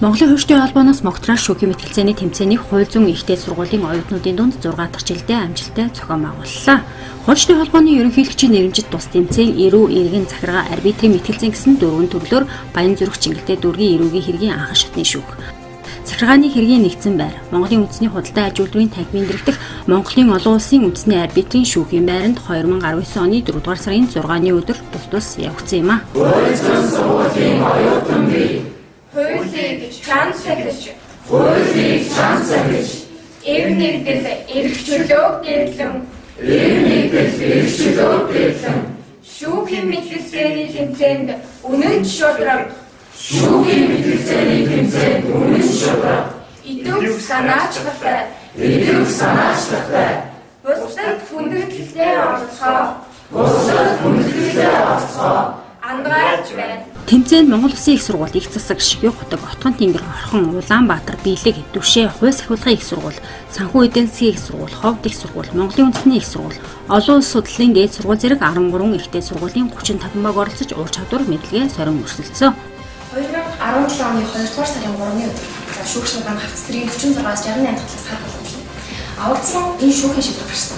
Монголын хөгжлийн холбооноос Моктрал шүүхийн мэтгэлцээний тэмцээний хууль зүйн ихтэй сургуулийн оюутнуудын дунд 6 дахь жилдээ амжилттай зохион байгууллаа. Хуулийн холбооны ерөнхийлөгчийн нэрмжит тус тэмцээн эрүү эргэн захиргаа арбитрийн мэтгэлцээн гэсэн дөрвөн төрлөөр Баян зүрх Чингэлтэй дүүргийн эрүүгийн хэргийн анхан шатны шүүх. Захиргааны хэргийн нэгдсэн байр, Монголын үндэсний худалдаа аж үйлдвэрийн танхимын дэргэдэх Монголын олон улсын үндэсний арбитрийн шүүхийн байранд 2019 оны 4 дугаар сарын 6-ны өдөр тус явагдсан юм а. Хуулийг чансагч, эрнэгдэл эрхчлөө шүүхийн мэтгэлцээний тэмцээнд үнэн шударга идэвх санаачлалтай бусдад хүндрэлтэй оролцоо андгаалж байна. Тэмцээнд Монгол Улсын их сургууль, их засаг, Шигүү хотог, Отгон тэнгэр, Орхон, Улаанбаатар, Биелэг, Дүвшээ, Хойс ахуулгын их сургууль, Санхүү эдийн засгийн их сургууль, Ховд их сургууль, Монголын үндэсний их сургууль, олон улс судлалын дээд сургууль зэрэг 13 ихтэй сургуулийн 35 баг оролцож ур чадвар мэдлэгээ сорин өрсөлдсөн. 2017 оны 2 дугаар сарын 3-ны өдөр шүүх шугам хавц зэргийн 46-аас 68 дахь талаас харах боломжтой. Авагдсан энэ шүүхийн шийдвэр гарсан.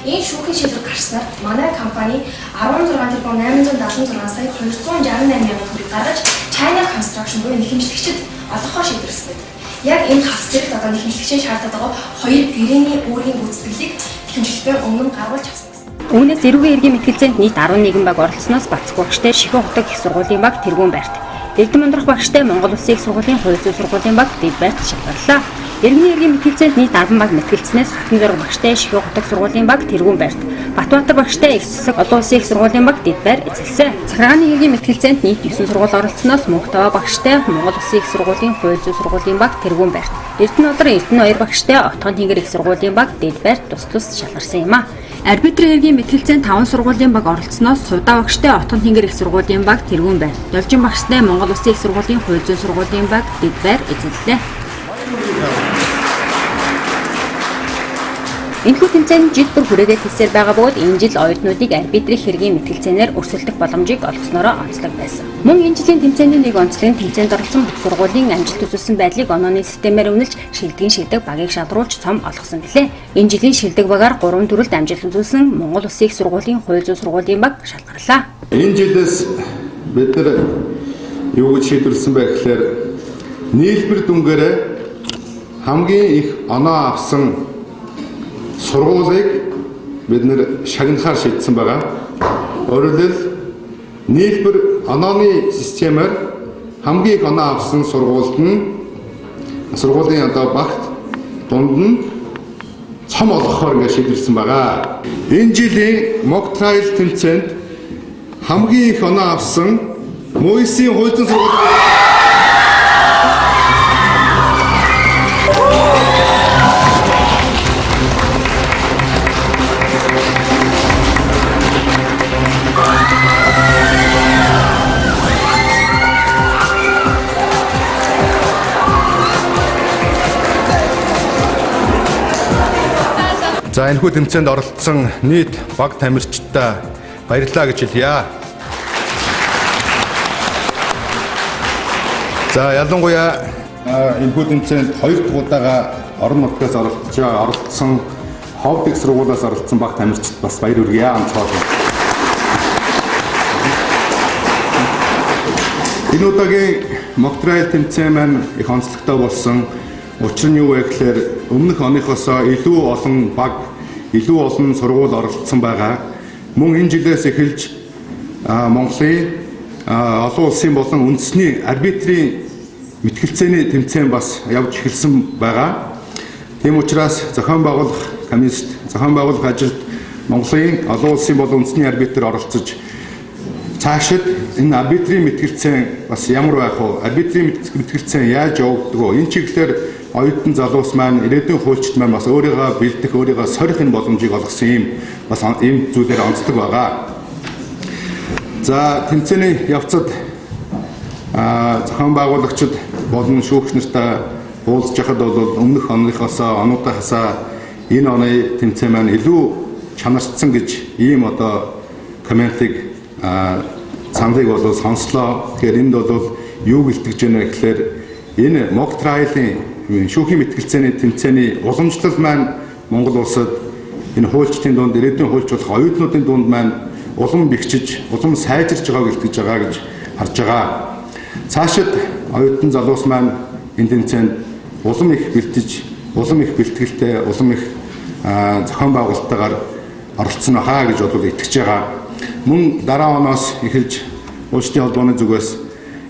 Энэ шүүхийн шийдвэр гарснаар манай компани 16,876 сая 268 мянган төгрөг гаргаж China Construction буюу нэхэмжлэгчид олгохоор шийдвэрлсэн байдаг. Яг энэ хавц зэрэгт одоо нэхэмжлэгчийн шаардаад байгаа хоёр гэрээний үүргийн гүйцэтгэлийг нэхэмжлэлээр өмнө гаргуулж авсан. Үүнээс эрүүгийн эргийн мэтгэлцээнд нийт 11 баг оролцсноос Бацгүй багштай Шигүү хотог их сургуулийн баг тэргүүн байрт. Эрдэм ундрах багштай Монгол Улсын их сургуулийн хууль зүйн сургуулийн баг дэд байрт шалгарлаа. Эргэн эргийн мэтгэлцээнд нийт 10 баг мэтгэлцснээс Хатан зориг багштай Шигүү хотог сургуулийн баг тэргүүн байрт. Батбаатар багштай их засаг олон улсын их сургуулийн баг дэд байр эзэлсэн. Захиргааны эргийн мэтгэлцээнд нийт 9 сургууль оролцсноос Мөнхтава багштай Монгол Улсын их сургуулийн хууль зүйн сургуулийн баг тэргүүн байрт. Эрдэнэ багштай Отгон тэнгэр их сургуулийн баг дэд байрт тус шалгарсан юм а. Арбитрийн эргийн мэтгэлцээнд 5 сургуулийн баг оролцсноос Сувдаа багштай Отгон тэнгэр их сургуулийн баг тэргүүн байр. Должин багштай Монгол Улсын их сургуулийн хууль зүйн сургуулийн баг дэд байр эзэллээ. Энэхүү тэмцээнд жил бүр хүрээгээ хэлсээр байгаа бөгөөд энэ жил оюутнуудыг арбитрийн хэргийн мэтгэлцээнээр өрсөлдөх боломжийг олгоснороо онцлог байсан. Мөн энэ жилийн тэмцээний нэг онцлог нь тэмцээнд оролцсон бүх сургуулийн амжилт үзүүлсэн байдлыг онооны системээр үнэлж шилдэг багийг шалруулж цом олгосон гэлээ. Энэ жилийн шилдэг багаар 3 төрөлд амжилт үзүүлсэн Монгол Улсын их сургуулийн хууль зүйн сургуулийн баг шалгарлаа. Энэ жилээс бид нар юу гэж шийдвэрлсэн бэ гэхээр нийлбэр дүнгээрээ хамгийн их оноо авсан сургуулийг бид нэр шагнахаар шийдсэн байгаа. Өөрөөр хэлбэл нийлбэр онооны системээр хамгийн их оноо авсан сургуулийн одоо багт дунд нь цом олгохоор ингэ шийдвэрлсэн байгаа. Энэ жилийн Моктрал тэмцээнд хамгийн их оноо авсан Мойсийн хууль зүйн сургууль За энэхүү тэмцээнд оролцсон нийт баг тамирчидаа баярлалаа гэж хэлье. За ялангуяа энэхүү тэмцээнд 2 дахь удаага орон нутгаас оролцсон Ховд их сургуулиас оролцсон баг тамирчид бас баяр хүргэе онцгой. Энэ удаагийн Моктрал тэмцээн маань их онцлогтой болсон. Учир нь юу вэ гэхээр өмнөх оныхоосоо илүү олон баг, илүү олон сургууль оролцсон байгаа. Мөн энэ жилээс эхэлж Монголын олон улсын болон үндэсний арбитрийн мэтгэлцээний тэмцээн бас явж эхэлсэн байгаа. Тийм учраас зохион байгуулах комиссд зохион байгуулах ажилд Монголын олон улсын болон үндэсний арбитр оролцож цаашид энэ арбитрийн мэтгэлцээн бас ямар байх вэ? Арбитрийн мэтгэлцээн яаж явагддаг вэ? Энэ чиглэлээр оюутан залуус маань ирээдүйн хуульчид маань бас өөрийгөө бэлдэх, өөрийгөө сорих энэ боломжийг олгосон юм бас ийм зүйлээр онцлог байгаа. За тэмцээний явцад зохион байгуулагчид болон шүүгч нартай уулзж байхад бол өмнөх оныхоосоо онуудахасаа энэ оны тэмцээн маань илүү чанарчсан гэж ийм одоо комментиг саналыг бол сонслоо. Тэгэхээр энд бол юу гэлтэж байна гэхээр энэ мог трайлын шүүхийн мэтгэлцээний тэмцээний уламжлал маань Монгол улсад энэ хуульчдын дунд ирээдүйн хуульч болох оюутнуудын дунд маань улам бэхжиж, улам сайжирч байгааг илтгэж байгаа гэж харж байгаа. Цаашид оюутан залуус маань энэ тэмцээнд улам их бэлтэж, улам их бэлтгэлтэй, улам их зохион байгуулалттайгаар оролцсон байхаа гэж бодвол итгэж байгаа. Мөн дараа оноос эхэлж Уушдын холбооны зүгээс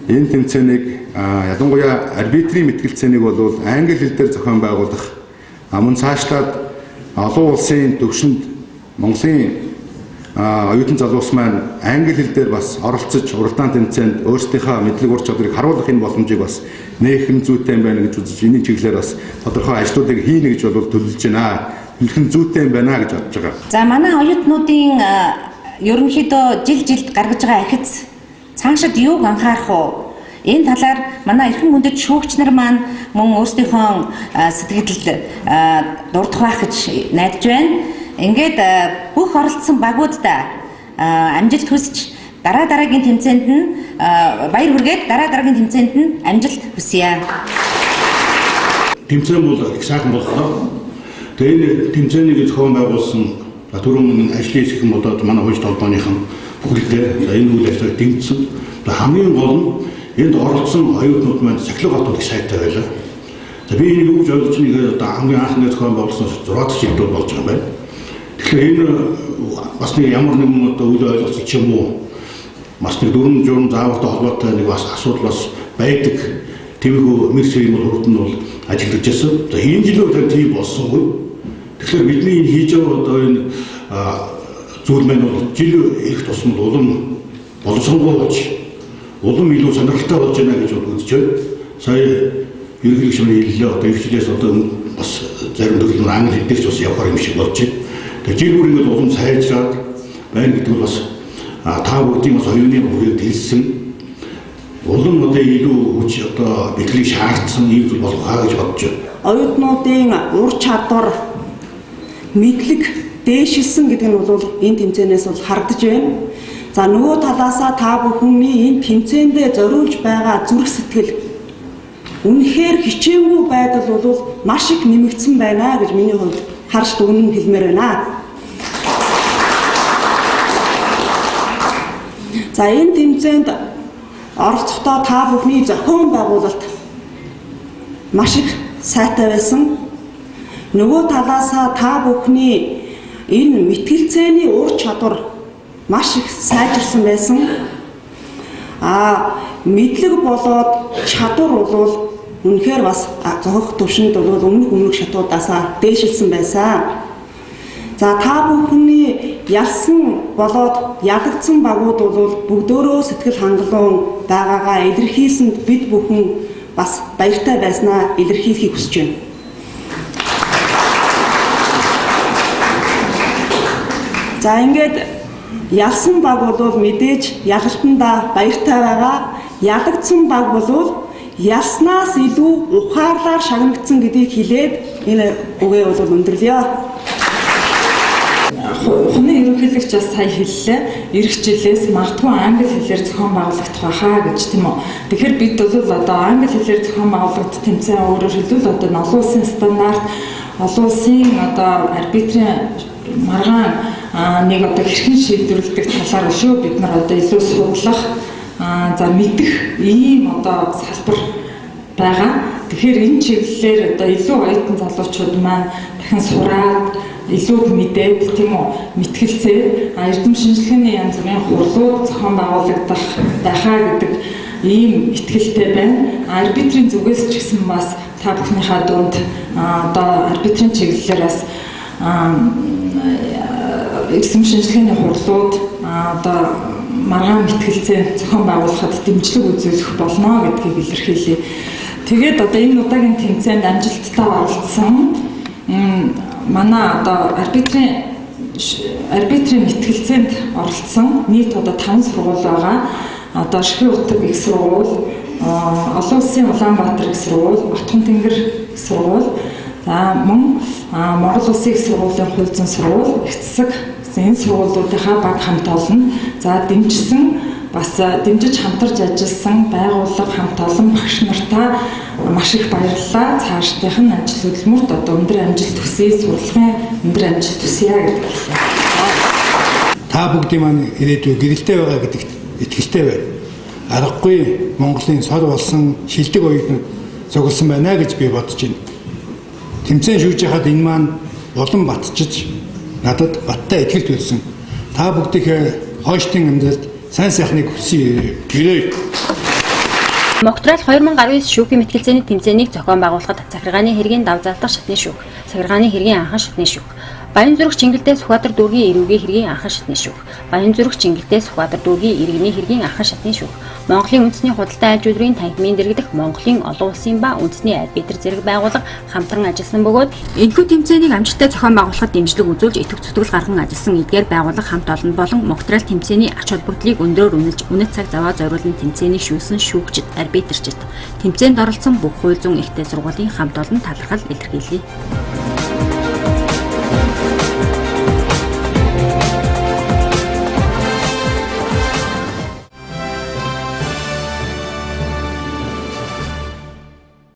энэ тэмцээнийг ялангуяа арбитрийн мэтгэлцээнийг бол англи хэл дээр зохион байгуулах, мөн цаашлаад олон улсын төвшөнд Монголын оюутан залуус маань англи хэл дээр бас оролцож уралдаан тэмцээнд өөрсдийнхөө мэдлэг ур чадварыг харуулах энэ боломжийг бас нээх хэм зүйтэй юм байна гэж үзэж энэ чиглэлээр бас тодорхой ажлуудыг хийнэ гэж бол төлөвлөж байна. Төлөх нь зүйтэй юм байна гэж бодож байгаа. За манай оюутнуудын ерөнхийдөө жилд гаргаж байгаа ахиц цаашид юуг анхаарах вэ? Энэ талаар манай эрхэм хүндэт шүүгч нар маань мөн өөрсдийнхөө сэтгэлд дурдах байх гэж найдаж байна. Ингээд бүх оролцсон багуудаа амжилт хүсэж дараагийн тэмцээнд нь баяр хүргээд дараагийн тэмцээнд нь амжилт хүсье. Тэмцээн бол их сайхан боллоо. Тэгээ энэ тэмцээнийг зохион байгуулсан түрүүн ажлын хэсэг юм болоод манай хуульч холбооныхан бүхэлдээ энэ үйл ажиллагааг дэмжсэн. Хамгийн гол нь энд оролцсон оюутнууд маань цахилгаан хотод их сайтай байлаа. За би энэ юу гэж ойлгож байгааг одоо хамгийн анхны зохион байгуулсан 6 дахь жилд болж байгаа юм байна. Тэгэхээр энэ бас нэг ямар нэгэн одоо үйл ойлголцол ч юм уу бас нэг дүрм журм заавартай холбоотой нэг бас асуудал бас байдаг. Тэмээгүү мэрсийн хурд нь бол ажиллаж байсан. За энэ жилээр тийм болсонгүй. Тэгэхээр бидний энэ хийж байгаа одоо энэ зүйл маань бол жил их тусмал улам боловсронгуй болж улам илүү сонирхолтой болж байна гэж үзэж байна. Сая ерөнхий шүүхийн хэллээ одоо их жилээс одоо бас зарим төрлөөр англи хэл дээр ч бас явахаар юм шиг болж байна. Тэгээ жил бүр ингээд улам сайжраад байна гэдэг нь бас та бүгдийн бас оюуны бүрийг дэлсэн улам одоо илүү хүч одоо бидний шаардсан юм зүйл болох хаа гэж бодож байна. Оюутнуудын ур чадвар мэдлэг дээшилсэн гэдэг нь бол энэ тэмцээнээс бол харагдаж байна. За нөгөө талаасаа та бүхний энэ тэмцээндээ зориулж байгаа зүрх сэтгэл үнэхээр хичээнгүй байдал бол маш их нэмэгдсэн байна гэж миний хувьд харж дүгнэн хэлмээр байна. За энэ тэмцээнд оролцохдоо та бүхний зохион байгуулалт маш их сайтай байсан. Нөгөө талаасаа та бүхний энэ мэтгэлцээний ур чадвар маш их сайжирсан байсан. Мэдлэг болоод чадвар бол үнэхээр бас зохих төвшөнд бол өмнөх шатуудаасаа дээшилсэн байсан. За та бүхний ялсан болоод ядагдсан багууд бол бүгдөө сэтгэл хангалуун байгаагаа илэрхийлсэнд бид бүхэн бас баяртай байснаа илэрхийлэхийг хүсэж байна. За ингээд ялсан баг бол мэдээж ялалтандаа баяртай байгаа. Ядагдсан баг бол ялснаас илүү ухаарлаар шагнагдсан гэдгийг хэлээд энэ үгээ бол өндөрлөё. Ухны ерөнхийлөгч бас сая хэллээ. Ирэх жилээс магадгүй англи хэлээр зохион байгуулагдах байхаа гэж тийм үү. Тэгэхээр бид бол одоо англи хэлээр зохион байгуулагдах тэмцээн өөрөөр хэлбэл одоо олон улсын стандарт, олон улсын одоо арбитрийн маргаан нэг одоо хэрхэн шийдвэрлэдэг талаар өшөө бид нар одоо илүү судлах за мэдэх ийм одоо салбар байгаа. Тэгэхээр энэ чиглэлээр одоо илүү оюутан залуучууд маань дахин сураад илүү мэдээд тийм үү мэтгэлцээ эрдэм шинжилгээний янз бүрийн хурлууд зохион байгуулагдах байхаа гэдэг ийм итгэлтэй байна. Арбитрийн зүгээс ч гэсэн бас та бүхнийхээ дунд одоо арбитрийн чиглэлээр бас эрдэм шинжилгээний хурлууд одоо маргаан мэтгэлцээ зохион байгуулахад дэмжлэг үзүүлэх болно гэдгийг илэрхийлье. Тэгээд одоо энэ удаагийн тэмцээнд амжилттай оролцсон манай одоо арбитрийн мэтгэлцээнд оролцсон нийт одоо 5 сургууль байгаа. Одоо Ширхэг утаг их сургууль, Олон улсын Улаанбаатар их сургууль, Батхан тэнгэр их сургууль, за мөн Монгол улсын их сургуулийн Хуйлзан сургууль, Эцэсэг энэ сургуулиудынхаа баг хамт олон. За дэмжсэн бас дэмжиж хамтарч ажилласан байгууллага, хамт олон багш нартаа маш их баярлалаа. Цаашдынх нь ажил хөдөлмөрт одоо өндөр амжилт хүсье, сургуулийн өндөр амжилт хүсье гэдэг хэллээ. Та бүгдийн маань ирээдүйд гэрэлтэй байгаа гэдэгт итгэлтэй байна. Аргагүй Монголын сор болсон шилдэг оюутнууд зогссон байна гэж би бодож байна. Тэмцээн шүүж яхад энэ маань улам батчиж надад баттай итгэлт үлдсэн. Та бүгдийнхээ хойштын амьдралд сайн сайхныг хүсье. Гэрээ. Моктрал 2019 шүүхийн мэтгэлцээний тэмцээнийг зохион байгуулахад захиргааны хэргийн давзаалтах шатны шүүх, захиргааны хэргийн анхан шатны шүүх, Баянзүрх Чингэлтэй Сүхбаатар дүүргийн эрүүгийн хэргийн анхан шатны шүүх, Баянзүрх Чингэлтэй Сүхбаатар дүүргийн иргэний хэргийн анхан шатны шүүх, Монголын үндэсний худалдаа аж үйлдвэрийн танхимын дэргэдэх Монголын олон улсын ба үндэсний арбитр зэрэг байгууллага хамтран ажилласан бөгөөд энэхүү тэмцээнийг амжилттай зохион байгуулахад дэмжлэг үзүүлж идэвх зүтгэл гарган ажилласан эдгээр байгууллага хамт олон болон Моктрал тэмцээний ач холбогдлыг өндрөөр үнэлж үнэт цаг заваа зориулан тэмцээнийг шүүсэн шүүгчид, арбитрчид, тэмцээнд оролцсон бүх хууль зүйн ихтэй сургуулийн хамт олон талархал илэрхийлье.